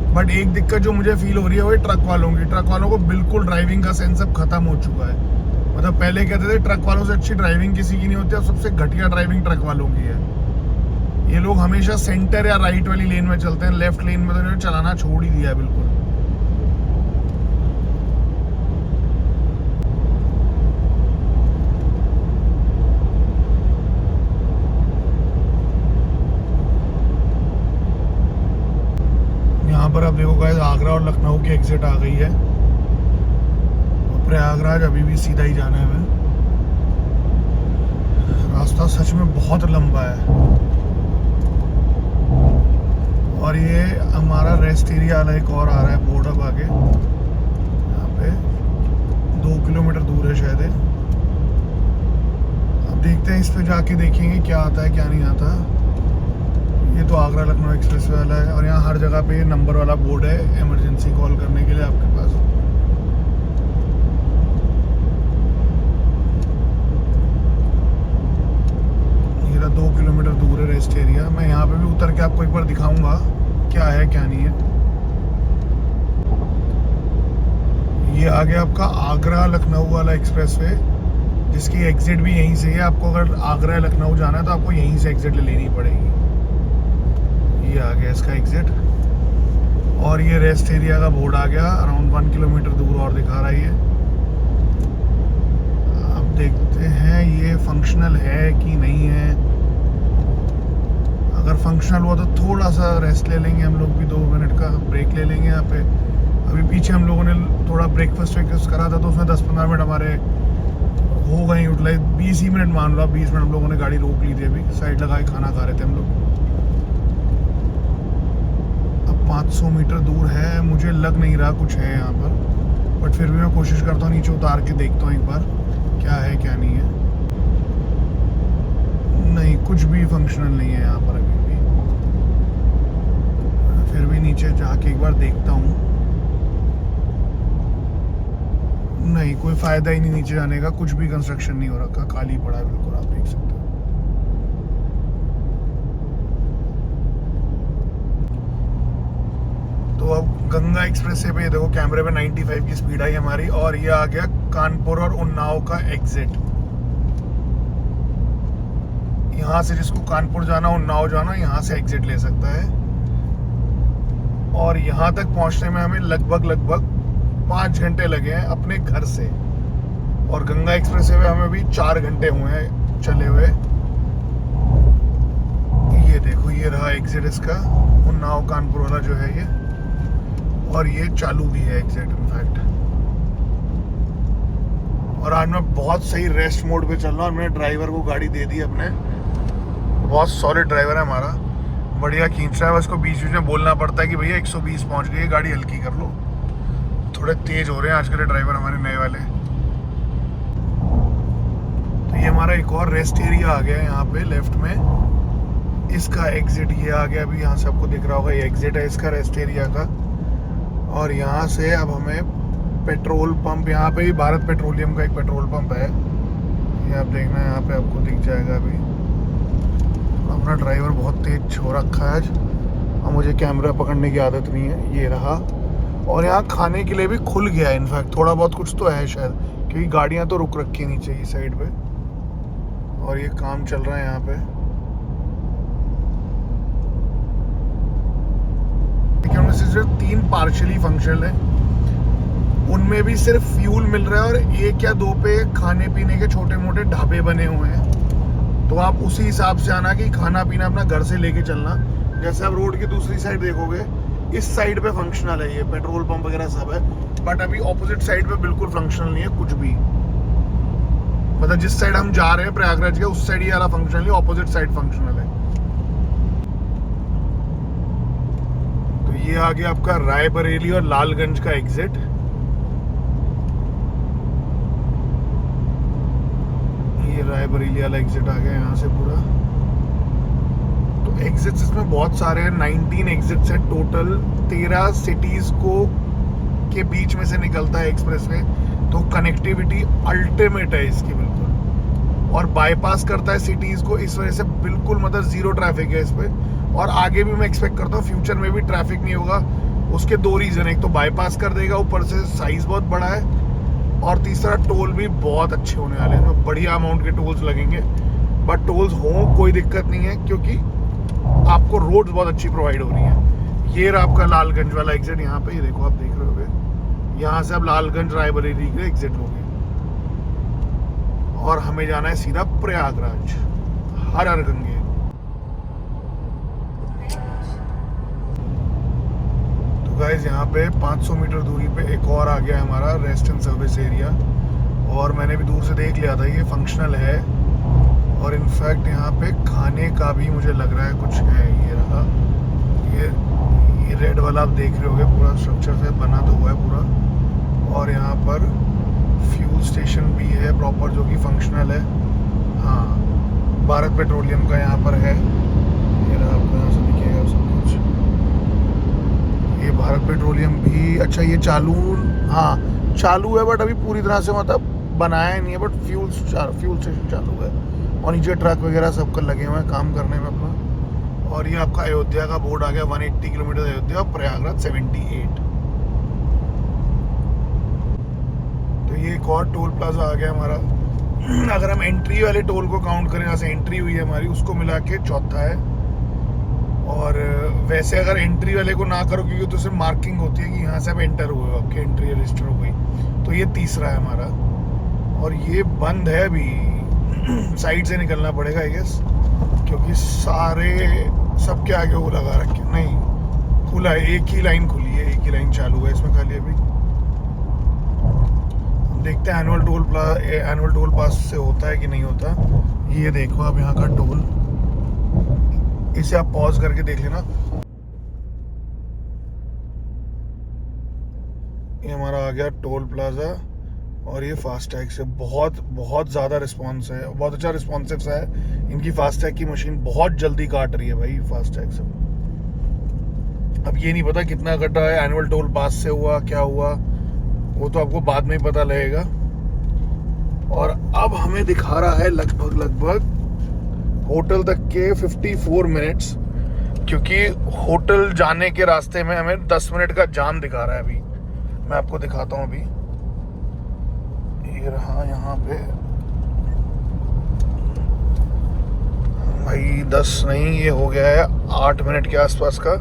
बट एक दिक्कत जो मुझे फील हो रही है वो ट्रक वालों की। ट्रक वालों को बिल्कुल ड्राइविंग का सेंस अब खत्म हो चुका है। मतलब पहले कहते थे ट्रक वालों से अच्छी ड्राइविंग किसी की नहीं होती, अब सबसे घटिया ड्राइविंग ट्रक वालों की है। ये लोग हमेशा सेंटर या राइट वाली लेन में चलते हैं, लेफ्ट लेन में तो इन्होंने चलाना छोड़ ही दिया है बिल्कुल। यहाँ पर आप देखो गाइस, आगरा और लखनऊ की एग्जिट आ गई है। प्रयागराज अभी भी सीधा ही जाना है हमें। रास्ता सच में बहुत लंबा है। और ये हमारा रेस्ट एरिया वाला एक और आ रहा है बोर्ड अब आगे, यहाँ पे 2 किलोमीटर दूर है शायद। अब देखते हैं, इस पे जाके देखेंगे क्या आता है क्या नहीं आता। ये तो आगरा लखनऊ एक्सप्रेस वाला है, और यहाँ हर जगह पे नंबर वाला बोर्ड है इमरजेंसी कॉल करने के लिए आपके पास। ये 2 किलोमीटर दूर है रेस्ट एरिया। मैं यहाँ पे भी उतर के आपको एक बार दिखाऊंगा क्या है क्या नहीं है। ये आ गया आपका आगरा लखनऊ वाला एक्सप्रेस वे, जिसकी एग्जिट भी यहीं से है। आपको अगर आगरा लखनऊ जाना है तो आपको यहीं से एग्जिट लेनी पड़ेगी। ये आ गया इसका एग्जिट, और ये रेस्ट एरिया का बोर्ड आ गया, अराउंड 1 किलोमीटर दूर और दिखा रहा है ये। अब देखते हैं ये फंक्शनल है कि नहीं है। अगर फंक्शनल हुआ तो थोड़ा सा रेस्ट ले लेंगे हम लोग भी, 2 मिनट का ब्रेक ले लेंगे यहाँ पे। अभी पीछे हम लोगों ने थोड़ा ब्रेकफास्ट वेकफास्ट करा था, तो उसमें 10-15 मिनट हमारे हो गए यूटिलाइज। 20 ही मिनट मान लो, 20 मिनट हम लोगों ने गाड़ी रोक ली थी, अभी साइड लगा के खाना खा रहे थे हम लोग। 500 मीटर दूर है, मुझे लग नहीं रहा कुछ है यहाँ पर, बट फिर भी मैं कोशिश करता हूँ नीचे उतार के देखता हूँ एक बार क्या है क्या नहीं है। नहीं, कुछ भी फंक्शनल नहीं है यहाँ पर अभी भी। फिर भी नीचे जाके एक बार देखता हूँ। नहीं, कोई फायदा ही नहीं नीचे जाने का, कुछ भी कंस्ट्रक्शन नहीं हो रखा, खाली पड़ा है बिल्कुल, आप देख सकते हो। तो अब गंगा एक्सप्रेस से पे देखो कैमरे पे 95 की स्पीड आई हमारी, और ये आ गया कानपुर और उन्नाव का एग्जिट। यहाँ से जिसको कानपुर जाना उन्नाव जाना, यहाँ से एग्जिट ले सकता है। और यहाँ तक पहुँचने में हमें लगभग 5 घंटे लगे हैं अपने घर से, और गंगा एक्सप्रेस वे हमें भी 4 घंटे हुए हैं चले हुए। ये देखो, ये रहा एग्जिट इसका, उन्नाव कानपुर वाला जो है ये, और ये चालू भी है एग्जिट इनफैक्ट। और आज मैं बहुत सही रेस्ट मोड पे चल रहा हूँ। मैंने ड्राइवर को गाड़ी दे दी अपने, बहुत सॉलिड ड्राइवर है हमारा, बढ़िया खींच रहा है। बस को बीच बीच में बोलना पड़ता है कि भैया 120 पहुंच गई है, गाड़ी हल्की कर लो। थोड़े तेज हो रहे हैं आजकल ड्राइवर हमारे नए वाले। तो ये हमारा एक और रेस्ट एरिया आ गया है यहाँ पे लेफ्ट में। इसका एग्जिट ये आ गया, अभी यहाँ से आपको दिख रहा होगा, ये एग्जिट है इसका रेस्ट एरिया का। और यहाँ से अब हमें पेट्रोल पंप, यहाँ पे ही भारत पेट्रोलियम का एक पेट्रोल पंप है, ये आप देखना यहाँ पे आपको दिख जाएगा। अभी अपना ड्राइवर बहुत तेज हो रखा है आज, और मुझे कैमरा पकड़ने की आदत नहीं है, ये रहा। और यहाँ खाने के लिए भी खुल गया है, इनफैक्ट थोड़ा बहुत कुछ तो है शायद, क्योंकि गाड़ियाँ तो रुक रखी है नीचे की साइड पे, और ये काम चल रहा है यहाँ पे। उनमें से सिर्फ 3 पार्शियली फंक्शनल है, उनमें भी सिर्फ फ्यूल मिल रहा है, और 1 या 2 पे खाने पीने के छोटे मोटे ढाबे बने हुए हैं। तो आप उसी हिसाब से आना कि खाना पीना अपना घर से लेके चलना। जैसे आप रोड की दूसरी साइड देखोगे, इस साइड पे फंक्शनल है, ये पेट्रोल पंप वगैरह सब है, बट अभी ऑपोजिट साइड पे बिल्कुल फंक्शनल नहीं है कुछ भी। मतलब जिस साइड हम जा रहे हैं प्रयागराज के, उस साइड ये वाला फंक्शनल है, ऑपोजिट साइड फंक्शनल है। तो ये आ गया आपका रायबरेली और लालगंज का एग्जिट। ये रायबरेली वाला एग्जिट आ गया यहाँ से पूरा। तो एग्जिट्स इसमें बहुत सारे हैं, 19 एग्जिट्स हैं टोटल। 13 सिटीज को के बीच में से निकलता है एक्सप्रेसवे, तो कनेक्टिविटी अल्टीमेट है इसकी बिल्कुल। और बाईपास करता है सिटीज को, इस वजह से बिल्कुल मतलब जीरो ट्रैफिक है इस पे। और आगे भी मैं एक्सपेक्ट करता हूँ फ्यूचर में भी ट्रैफिक नहीं होगा। उसके 2 रीजन, एक तो बाईपास कर देगा, ऊपर से साइज बहुत बड़ा है, और तीसरा टोल भी बहुत अच्छे होने वाले हैं, बढ़िया अमाउंट के टोल्स लगेंगे। बट टोल्स हो कोई दिक्कत नहीं है, क्योंकि आपको रोड्स बहुत अच्छी प्रोवाइड हो रही है। ये रहा आपका लालगंज वाला एग्जिट, यहाँ पे ये देखो, आप देख रहे होगे, यहाँ से आप लालगंज रायबरेली के एग्जिट लोगे, और हमें जाना है सीधा प्रयागराज, हर हर गंगे। तो गाइस यहाँ पे 500 मीटर दूरी पे एक और आ गया हमारा रेस्ट एंड सर्विस एरिया, और मैंने भी दूर से देख लिया था, ये फंक्शनल है। और इनफैक्ट यहाँ पे खाने का भी मुझे लग रहा है कुछ है। ये रहा, ये रेड वाला आप देख रहे होगे, पूरा स्ट्रक्चर से बना तो हुआ है पूरा। और यहाँ पर फ्यूल स्टेशन भी है प्रॉपर, जो कि फंक्शनल है। हाँ, भारत पेट्रोलियम का यहाँ पर है, ये रहा, आपको यहाँ से दिखेगा सब कुछ। ये भारत पेट्रोलियम भी, अच्छा ये चालू, हाँ चालू है, बट अभी पूरी तरह से मतलब बनाया नहीं है, बट फ्यूल स्टेशन चालू है। और नीचे ट्रक वगैरह सबका लगे हुए हैं काम करने में अपना। और ये आपका अयोध्या का बोर्ड आ गया, 180 किलोमीटर अयोध्या, प्रयागराज 78। तो ये एक और टोल प्लाजा आ गया हमारा। अगर हम एंट्री वाले टोल को काउंट करें, यहाँ से एंट्री हुई है हमारी, उसको मिला के चौथा है। और वैसे अगर एंट्री वाले को ना करो, क्योंकि तो सिर्फ मार्किंग होती है कि यहाँ से आप एंटर हुए हो, आपकी एंट्री रजिस्टर हो गई, तो ये तीसरा है हमारा। और ये बंद है अभी, साइड से निकलना पड़ेगा आई गेस, क्योंकि सारे सबके आगे वो लगा रखे, नहीं खुला है, एक ही लाइन खुली है, एक ही लाइन चालू है इसमें खाली अभी। देखते हैं एनुअल टोल पास से होता है कि नहीं होता। ये देखो अब यहाँ का टोल, इसे आप पॉज करके देख लेना। ये हमारा आ गया टोल प्लाजा, और ये फास्टैग से बहुत ज़्यादा रिस्पॉन्स है, बहुत अच्छा रिस्पॉन्सिव है। इनकी फास्टैग की मशीन बहुत जल्दी काट रही है भाई फास्टैग से। अब ये नहीं पता कितना कटा है, एनुअल टोल पास से हुआ क्या हुआ, वो तो आपको बाद में ही पता लगेगा। और अब हमें दिखा रहा है लगभग होटल तक के 54 मिनट्स, क्योंकि होटल जाने के रास्ते में हमें 10 मिनट का जाम दिखा रहा है। अभी मैं आपको दिखाता हूँ, अभी ये रहा यहाँ पे भाई 10 नहीं, ये हो गया है 8 मिनट के आसपास का।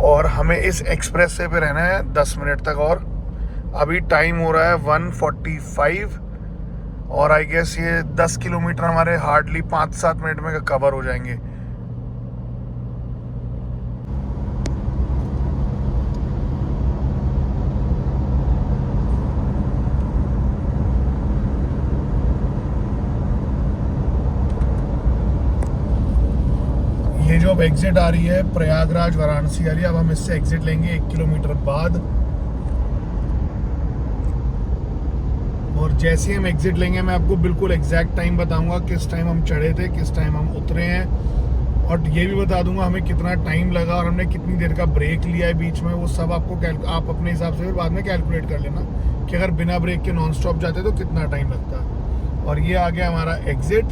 और हमें इस एक्सप्रेस वे पे रहना है 10 मिनट तक। और अभी टाइम हो रहा है 1:45, और आई गेस ये 10 किलोमीटर हमारे हार्डली 5-7 मिनट में कवर हो जाएंगे। ये जो अब एग्जिट आ रही है प्रयागराज वाराणसी वाली, अब हम इससे एग्जिट लेंगे 1 किलोमीटर बाद। और जैसे ही हम एग्जिट लेंगे मैं आपको बिल्कुल एग्जैक्ट टाइम बताऊंगा, किस टाइम हम चढ़े थे, किस टाइम हम उतरे हैं, और ये भी बता दूंगा हमें कितना टाइम लगा और हमने कितनी देर का ब्रेक लिया है बीच में। वो सब आपको आप अपने हिसाब से फिर बाद में कैलकुलेट कर लेना कि अगर बिना ब्रेक के नॉन स्टॉप जाते तो कितना टाइम लगता। और ये आ गया हमारा एग्जिट,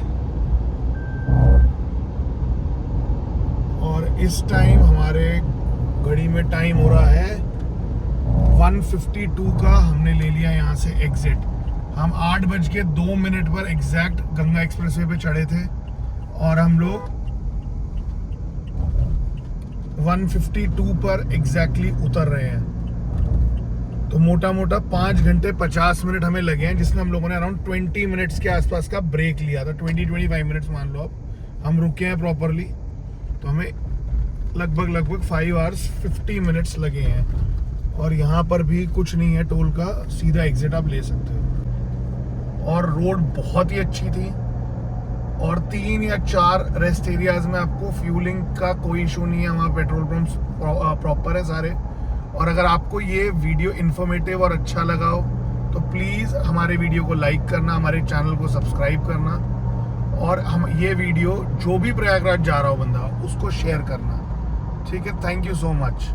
और इस टाइम हमारे घड़ी में टाइम हो रहा है 1:52 का। हमने ले लिया यहाँ से एग्जिट। हम 8:02 पर एग्जैक्ट गंगा एक्सप्रेसवे पे चढ़े थे और हम लोग 1:52 पर एग्जैक्टली उतर रहे हैं। तो मोटा मोटा 5 घंटे 50 मिनट हमें लगे हैं, जिसमें हम लोगों ने अराउंड 20 मिनट्स के आसपास का ब्रेक लिया था। 20-25 मिनट्स मान लो अब हम रुके हैं प्रॉपरली, तो हमें लगभग 5 hours 50 मिनट्स लगे हैं। और यहाँ पर भी कुछ नहीं है टोल का, सीधा एग्जिट आप ले सकते हो। और रोड बहुत ही अच्छी थी, और 3 या 4 रेस्ट एरियाज में आपको फ्यूलिंग का कोई इशू नहीं है, वहाँ पेट्रोल पंप्स प्रॉपर है सारे। और अगर आपको ये वीडियो इन्फॉर्मेटिव और अच्छा लगा हो तो प्लीज़ हमारे वीडियो को लाइक करना, हमारे चैनल को सब्सक्राइब करना, और हम ये वीडियो जो भी प्रयागराज जा रहा हो बंदा उसको शेयर करना। ठीक है, थैंक यू सो मच।